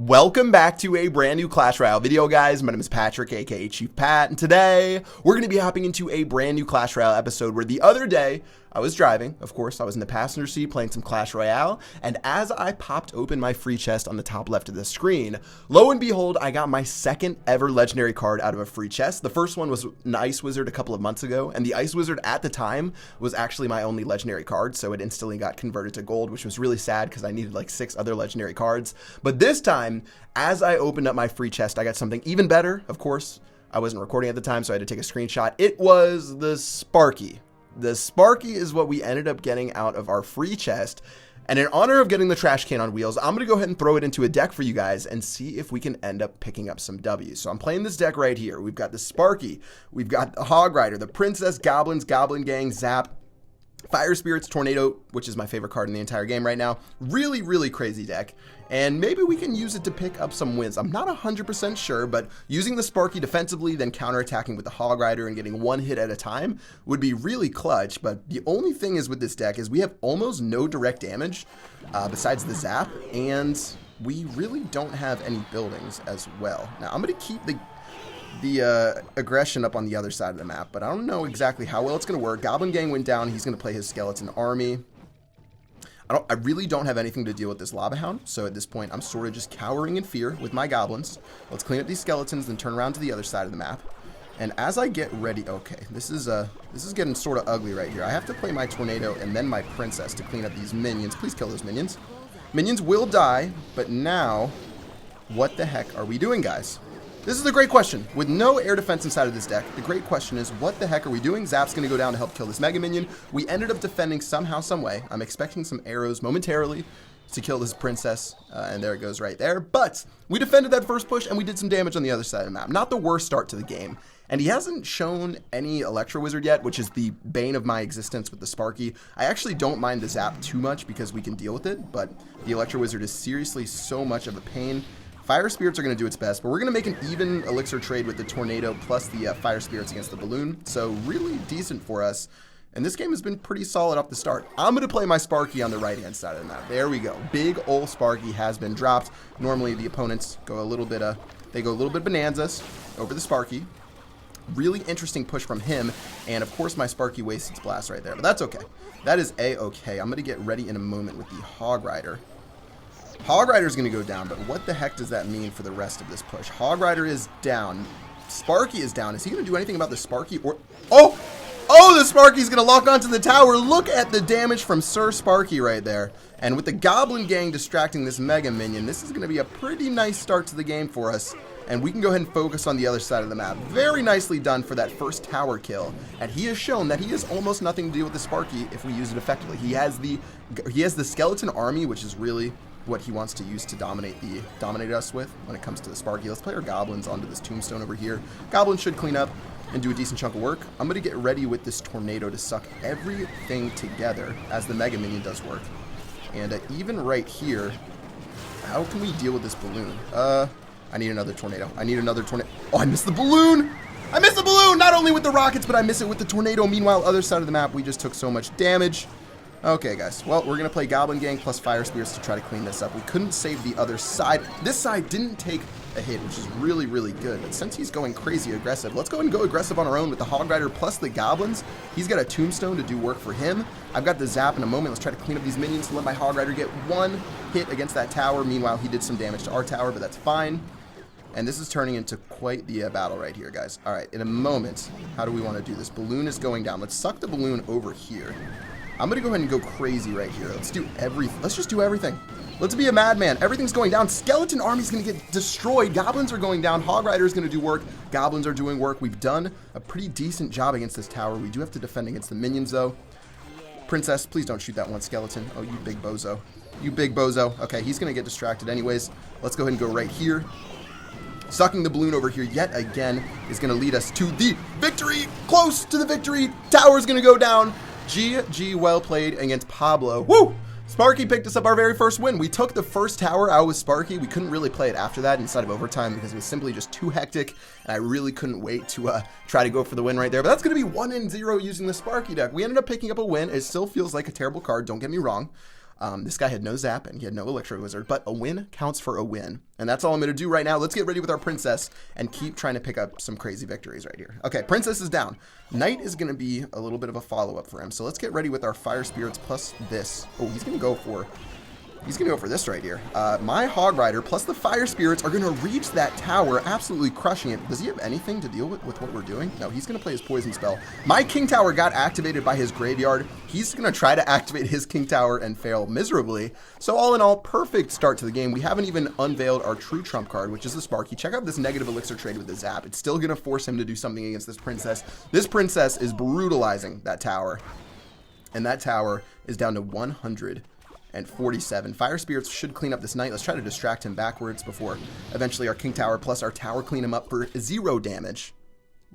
Welcome back to a brand new Clash Royale video, guys. My name is Patrick, aka Chief Pat, and today we're going to be hopping into a brand new Clash Royale episode where the other day I was driving. Of course, I was in the passenger seat playing some Clash Royale, and as I popped open my free chest on the top left of the screen, lo and behold, I got my second ever legendary card out of a free chest. The first one was an Ice Wizard a couple of months ago, and the Ice Wizard at the time was actually my only legendary card, so it instantly got converted to gold, which was really sad because I needed like 6 other legendary cards. But this time, as I opened up my free chest, I got something even better. Of course, I wasn't recording at the time, so I had to take a screenshot. It was the Sparky. The Sparky is what we ended up getting out of our free chest. And in honor of getting the trash can on wheels, I'm going to go ahead and throw it into a deck for you guys and see if we can end up picking up some W's. So I'm playing this deck right here. We've got the Sparky, we've got the Hog Rider, the Princess, Goblins, Goblin Gang, Zap, Fire Spirits, Tornado, which is my favorite card in the entire game right now. Really, really crazy deck. And maybe we can use it to pick up some wins. I'm not 100% sure, but using the Sparky defensively, then counterattacking with the Hog Rider and getting one hit at a time would be really clutch. But the only thing is with this deck is we have almost no direct damage besides the Zap, and we really don't have any buildings as well. Now, I'm going to keep the aggression up on the other side of the map, but I don't know exactly how well it's going to work. Goblin Gang went down. He's going to play his Skeleton Army. I really don't have anything to deal with this Lava Hound, so at this point I'm sort of just cowering in fear with my goblins. Let's clean up these skeletons, then turn around to the other side of the map. And as I get ready, okay, this is getting sort of ugly right here. I have to play my Tornado and then my Princess to clean up these minions. Please kill those minions. Minions will die, but now, what the heck are we doing, guys? This is the great question. With no air defense inside of this deck, the great question is, what the heck are we doing? Zap's going to go down to help kill this Mega Minion. We ended up defending somehow, some way. I'm expecting some arrows momentarily to kill this Princess, and there it goes right there. But we defended that first push, and we did some damage on the other side of the map. Not the worst start to the game. And he hasn't shown any Electro Wizard yet, which is the bane of my existence with the Sparky. I actually don't mind the Zap too much because we can deal with it, but the Electro Wizard is seriously so much of a pain. Fire Spirits are going to do its best, but we're going to make an even elixir trade with the Tornado plus the Fire Spirits against the Balloon. So really decent for us. And this game has been pretty solid off the start. I'm going to play my Sparky on the right-hand side of the map. There we go. Big ol' Sparky has been dropped. Normally the opponents go a little bit bonanzas over the Sparky. Really interesting push from him. And of course my Sparky wastes its blast right there, but that's okay. That is a-okay. I'm going to get ready in a moment with the Hog Rider. Hog Rider is going to go down, but what the heck does that mean for the rest of this push? Hog Rider is down. Sparky is down. Is he going to do anything about the Sparky? Or oh, the Sparky's going to lock onto the tower. Look at the damage from Sir Sparky right there. And with the Goblin Gang distracting this Mega Minion, this is going to be a pretty nice start to the game for us. And we can go ahead and focus on the other side of the map. Very nicely done for that first tower kill. And he has shown that he has almost nothing to do with the Sparky if we use it effectively. He has the Skeleton Army, which is really what he wants to use to dominate us with when it comes to the Sparky. Let's play our Goblins onto this Tombstone over here. Goblins should clean up and do a decent chunk of work. I'm going to get ready with this Tornado to suck everything together as the Mega Minion does work. And even right here, how can we deal with this Balloon? I need another Tornado. I need another Tornado. Oh, I missed the Balloon! I missed the Balloon! Not only with the rockets, but I miss it with the Tornado. Meanwhile, other side of the map, we just took so much damage. Okay, guys. Well, we're going to play Goblin Gang plus Fire Spirits to try to clean this up. We couldn't save the other side. This side didn't take a hit, which is really, really good. But since he's going crazy aggressive, let's go ahead and go aggressive on our own with the Hog Rider plus the Goblins. He's got a Tombstone to do work for him. I've got the Zap in a moment. Let's try to clean up these minions to let my Hog Rider get one hit against that tower. Meanwhile, he did some damage to our tower, but that's fine. And this is turning into quite the battle right here, guys. All right, in a moment, how do we want to do this? Balloon is going down. Let's suck the Balloon over here. I'm going to go ahead and go crazy right here. Let's just do everything. Let's be a madman. Everything's going down. Skeleton Army's going to get destroyed. Goblins are going down. Hog Rider is going to do work. Goblins are doing work. We've done a pretty decent job against this tower. We do have to defend against the minions, though. Princess, please don't shoot that one skeleton. Oh, you big bozo. You big bozo. Okay, he's going to get distracted anyways. Let's go ahead and go right here. Sucking the Balloon over here yet again is going to lead us to the victory. Close to the victory. Tower's going to go down. GG, well played against Pablo. Woo! Sparky picked us up our very first win. We took the first tower out with Sparky. We couldn't really play it after that inside of overtime because it was simply just too hectic, and I really couldn't wait to try to go for the win right there. But that's going to be 1-0 using the Sparky deck. We ended up picking up a win. It still feels like a terrible card, don't get me wrong. This guy had no zap and he had no electro wizard, but a win counts for a win. And that's all I'm going to do right now. Let's get ready with our princess and keep trying to pick up some crazy victories right here. Okay, princess is down. Knight is going to be a little bit of a follow-up for him. So let's get ready with our fire spirits plus this. Oh, he's going to go for this right here. My Hog Rider plus the Fire Spirits are going to reach that tower, absolutely crushing it. Does he have anything to deal with what we're doing? No, he's going to play his Poison Spell. My King Tower got activated by his Graveyard. He's going to try to activate his King Tower and fail miserably. So all in all, perfect start to the game. We haven't even unveiled our true trump card, which is the Sparky. Check out this negative elixir trade with the Zap. It's still going to force him to do something against this princess. This princess is brutalizing that tower. And that tower is down to 147. Fire Spirits should clean up this Knight. Let's try to distract him backwards before eventually our King Tower plus our tower clean him up for 0 damage.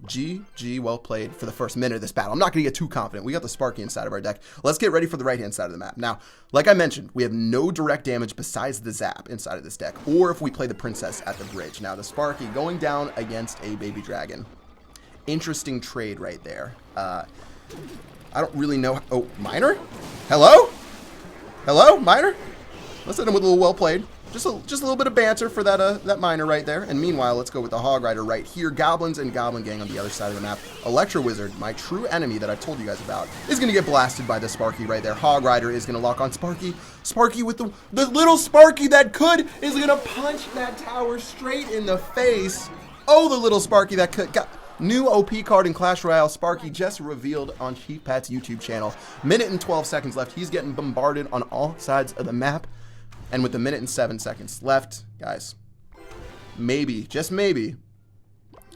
GG, well played for the first minute of this battle. I'm not going to get too confident. We got the Sparky inside of our deck. Let's get ready for the right-hand side of the map. Now, like I mentioned, we have no direct damage besides the Zap inside of this deck, or if we play the Princess at the bridge. Now, the Sparky going down against a Baby Dragon. Interesting trade right there. I don't really know. Oh, Miner? Hello? Hello, Miner? Let's hit him with a little well played. Just a little bit of banter for that Miner right there. And meanwhile, let's go with the Hog Rider right here. Goblins and Goblin Gang on the other side of the map. Electro Wizard, my true enemy that I've told you guys about, is going to get blasted by the Sparky right there. Hog Rider is going to lock on Sparky. Sparky with the little Sparky that could is going to punch that tower straight in the face. Oh, the little Sparky that could. New OP card in Clash Royale, Sparky just revealed on Chief Pat's YouTube channel. Minute and 12 seconds left. He's getting bombarded on all sides of the map. And with a minute and 7 seconds left, guys, maybe, just maybe,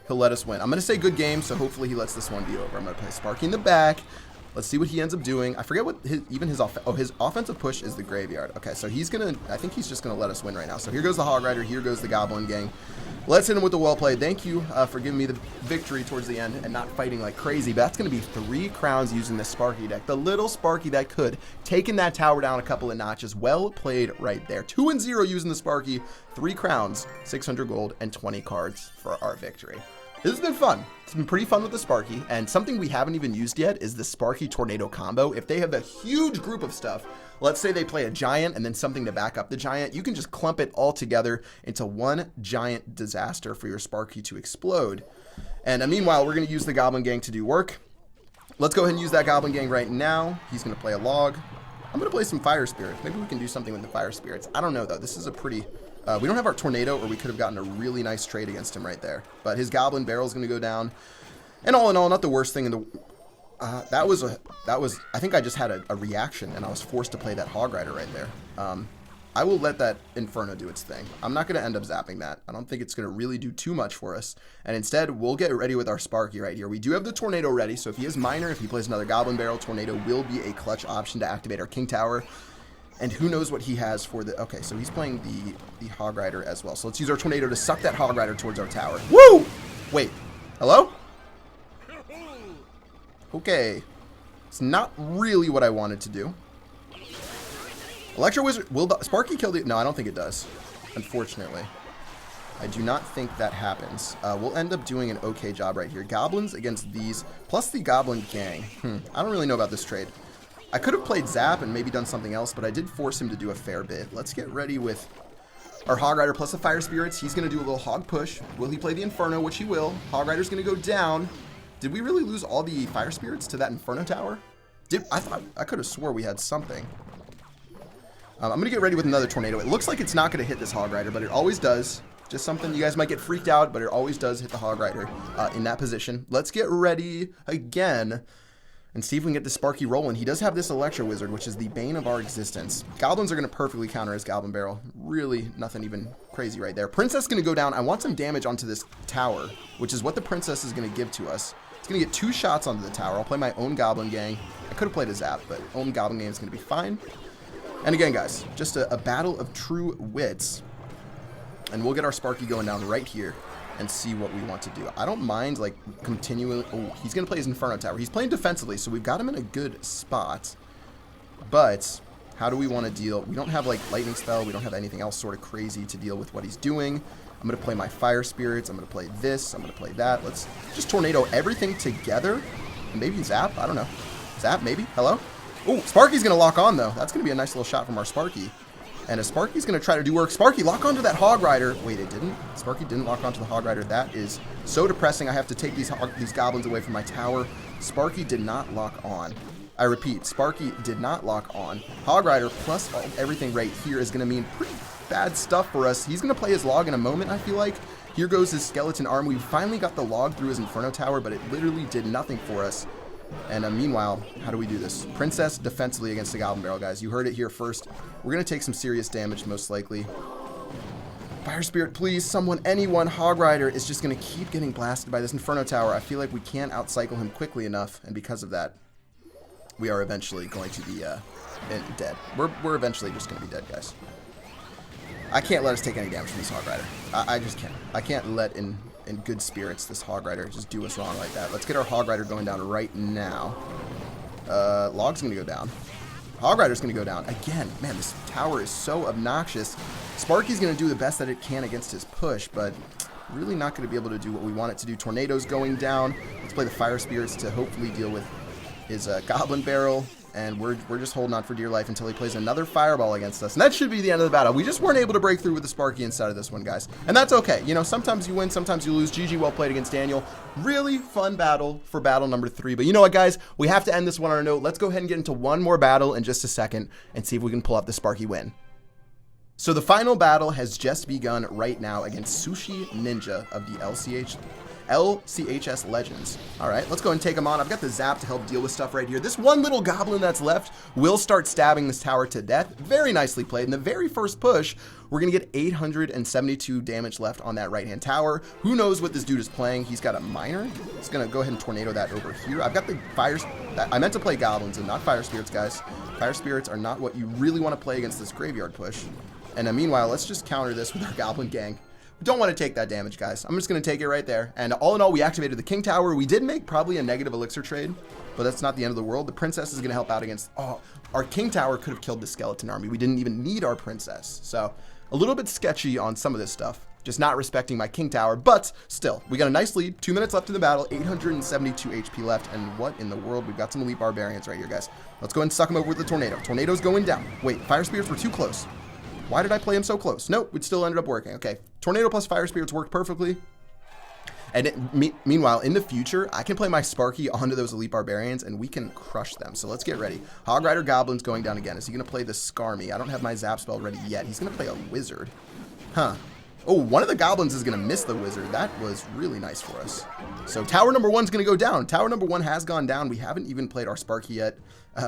he'll let us win. I'm going to say good game, so hopefully he lets this one be over. I'm going to play Sparky in the back. Let's see what he ends up doing. I forget what his offensive push is the Graveyard. Okay, so he's going to, I think he's just going to let us win right now. So here goes the Hog Rider. Here goes the Goblin Gang. Let's hit him with the well play. Thank you for giving me the victory towards the end and not fighting like crazy. But that's going to be 3 crowns using this Sparky deck. The little Sparky that could. Taking that tower down a couple of notches. Well played right there. 2-0 using the Sparky. 3 crowns, 600 gold, and 20 cards for our victory. This has been fun. It's been pretty fun with the Sparky, and something we haven't even used yet is the Sparky Tornado combo. If they have a huge group of stuff, let's say they play a giant and then something to back up the giant, you can just clump it all together into one giant disaster for your Sparky to explode. And meanwhile, we're going to use the Goblin Gang to do work. Let's go ahead and use that Goblin Gang right now. He's going to play a log. I'm going to play some Fire Spirits. Maybe we can do something with the Fire Spirits. I don't know, though. This is a pretty... we don't have our Tornado, or we could have gotten a really nice trade against him right there. But his Goblin Barrel is going to go down. And all in all, not the worst thing in the... that was... I think I just had a reaction, and I was forced to play that Hog Rider right there. I will let that Inferno do its thing. I'm not going to end up zapping that. I don't think it's going to really do too much for us. And instead, we'll get ready with our Sparky right here. We do have the Tornado ready, so if he is Miner, if he plays another Goblin Barrel, Tornado will be a clutch option to activate our King Tower. And who knows what he has for the... Okay, so he's playing the Hog Rider as well. So let's use our Tornado to suck that Hog Rider towards our tower. Woo! Wait. Hello? Okay. It's not really what I wanted to do. Electro Wizard... Will Sparky kill the... No, I don't think it does. Unfortunately. I do not think that happens. We'll end up doing an okay job right here. Goblins against these, plus the Goblin Gang. I don't really know about this trade. I could have played Zap and maybe done something else, but I did force him to do a fair bit. Let's get ready with our Hog Rider plus the Fire Spirits. He's going to do a little Hog push. Will he play the Inferno, which he will. Hog Rider's going to go down. Did we really lose all the Fire Spirits to that Inferno tower? I could have swore we had something. I'm going to get ready with another Tornado. It looks like it's not going to hit this Hog Rider, but it always does. Just something you guys might get freaked out, but it always does hit the Hog Rider in that position. Let's get ready again and see if we can get the Sparky rolling. He does have this Electro Wizard, which is the bane of our existence. Goblins are going to perfectly counter his Goblin Barrel. Really nothing even crazy right there. Princess is going to go down. I want some damage onto this tower, which is what the Princess is going to give to us. It's going to get 2 shots onto the tower. I'll play my own Goblin Gang. I could have played a Zap, but own Goblin Gang is going to be fine. And again, guys, just a battle of true wits. And we'll get our Sparky going down right here and see what we want to do. I don't mind, like, continually... Oh, he's going to play his Inferno Tower. He's playing defensively, so we've got him in a good spot. But how do we want to deal? We don't have, like, Lightning Spell. We don't have anything else sort of crazy to deal with what he's doing. I'm going to play my Fire Spirits. I'm going to play this. I'm going to play that. Let's just Tornado everything together. And maybe Zap. I don't know. Zap, maybe. Hello? Oh, Sparky's going to lock on, though. That's going to be a nice little shot from our Sparky. And a Sparky's going to try to do work. Sparky, lock onto that Hog Rider. Wait, it didn't? Sparky didn't lock onto the Hog Rider. That is so depressing. I have to take these goblins away from my tower. Sparky did not lock on. I repeat, Sparky did not lock on. Hog Rider plus everything right here is going to mean pretty bad stuff for us. He's going to play his log in a moment, I feel like. Here goes his skeleton arm. We finally got the log through his Inferno Tower, but it literally did nothing for us. And meanwhile, how do we do this? Princess defensively against the Goblin Barrel, guys. You heard it here first. We're going to take some serious damage, most likely. Fire Spirit, please. Someone, anyone. Hog Rider is just going to keep getting blasted by this Inferno Tower. I feel like we can't outcycle him quickly enough, and because of that, we are eventually going to be dead. We're eventually just going to be dead, guys. I can't let us take any damage from this Hog Rider. I just can't. I can't let in good spirits this Hog Rider just do us wrong like that. Let's get our Hog Rider going down right now. Log's going to go down. Hog Rider's going to go down. Again, man, this tower is so obnoxious. Sparky's going to do the best that it can against his push, but really not going to be able to do what we want it to do. Tornado's going down. Let's play the Fire Spirits to hopefully deal with his Goblin Barrel. And we're just holding on for dear life until he plays another Fireball against us. And that should be the end of the battle. We just weren't able to break through with the Sparky inside of this one, guys. And that's okay. You know, sometimes you win, sometimes you lose. GG, well played against Daniel. Really fun battle for battle number 3. But you know what, guys? We have to end this one on a note. Let's go ahead and get into one more battle in just a second and see if we can pull up the Sparky win. So the final battle has just begun right now against Sushi Ninja of the LCHS Legends. All right, let's go and take him on. I've got the Zap to help deal with stuff right here. This one little goblin that's left will start stabbing this tower to death. Very nicely played. In the very first push, we're going to get 872 damage left on that right-hand tower. Who knows what this dude is playing? He's got a Miner. It's going to go ahead and Tornado that over here. I've got the Fires. I meant to play Goblins and not Fire Spirits, guys. Fire Spirits are not what you really want to play against this Graveyard push. And meanwhile, let's just counter this with our Goblin Gang. Don't want to take that damage, guys. I'm just going to take it right there. And all in all, we activated the King Tower. We did make probably a negative elixir trade, but that's not the end of the world. The Princess is going to help out against... Oh, our King Tower could have killed the Skeleton Army. We didn't even need our Princess. So a little bit sketchy on some of this stuff. Just not respecting my King Tower, but still, we got a nice lead. 2 minutes left in the battle, 872 HP left, and what in the world? We've got some Elite Barbarians right here, guys. Let's go ahead and suck them over with the Tornado. Tornado's going down. Wait, Fire Spirits were too close. Why did I play him so close? Nope, it still ended up working. Okay, Tornado plus Fire Spirits worked perfectly. And meanwhile, in the future, I can play my Sparky onto those Elite Barbarians, and we can crush them. So let's get ready. Hog Rider Goblin's going down again. Is he going to play the Skarmy? I don't have my Zap spell ready yet. He's going to play a Wizard. Huh. Oh, one of the Goblins is going to miss the Wizard. That was really nice for us. So tower number 1's going to go down. Tower number 1 has gone down. We haven't even played our Sparky yet,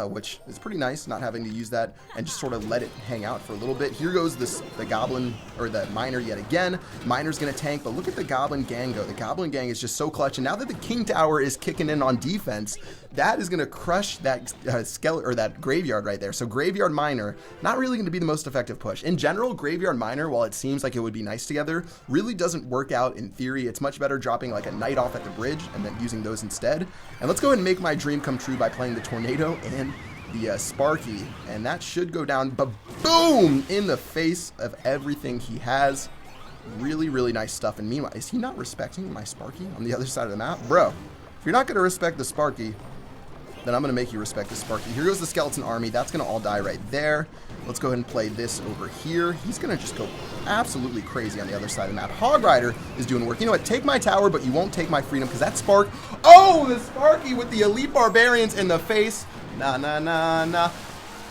which is pretty nice, not having to use that and just sort of let it hang out for a little bit. Here goes the Goblin, or the Miner yet again. Miner's going to tank, but look at the Goblin Gang go. The Goblin Gang is just so clutch, and now that the King Tower is kicking in on defense, that is going to crush that skeleton, or that Graveyard right there. So Graveyard Miner, not really going to be the most effective push. In general, Graveyard Miner, while it seems like it would be nice together, really doesn't work out in theory. It's much better dropping like a Knight off at the bridge and then using those instead. And let's go ahead and make my dream come true by playing the Tornado and the Sparky, and that should go down, but boom, in the face of everything he has. Really, really nice stuff. And meanwhile, is he not respecting my Sparky on the other side of the map? Bro, if you're not going to respect the Sparky, then I'm going to make you respect the Sparky. Here goes the Skeleton Army. That's going to all die right there. Let's go ahead and play this over here. He's going to just go absolutely crazy on the other side of the map. Hog Rider is doing work. You know what? Take my tower, but you won't take my freedom, because that Spark... Oh, the Sparky with the Elite Barbarians in the face. Nah, nah, nah, nah.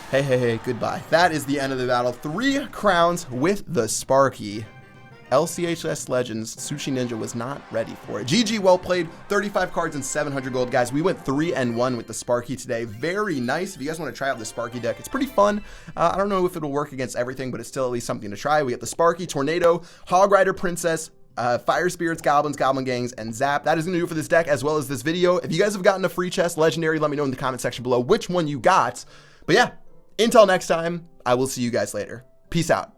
Hey, hey, hey, goodbye. That is the end of the battle. 3 crowns with the Sparky. LCHS Legends, Sushi Ninja was not ready for it. GG, well played. 35 cards and 700 gold. Guys, we went 3-1 with the Sparky today. Very nice. If you guys want to try out the Sparky deck, it's pretty fun. I don't know if it'll work against everything, but it's still at least something to try. We got the Sparky, Tornado, Hog Rider, Princess, Fire Spirits, Goblins, Goblin Gangs, and Zap. That is going to do it for this deck as well as this video. If you guys have gotten a free chest, Legendary, let me know in the comment section below which one you got. But yeah, until next time, I will see you guys later. Peace out.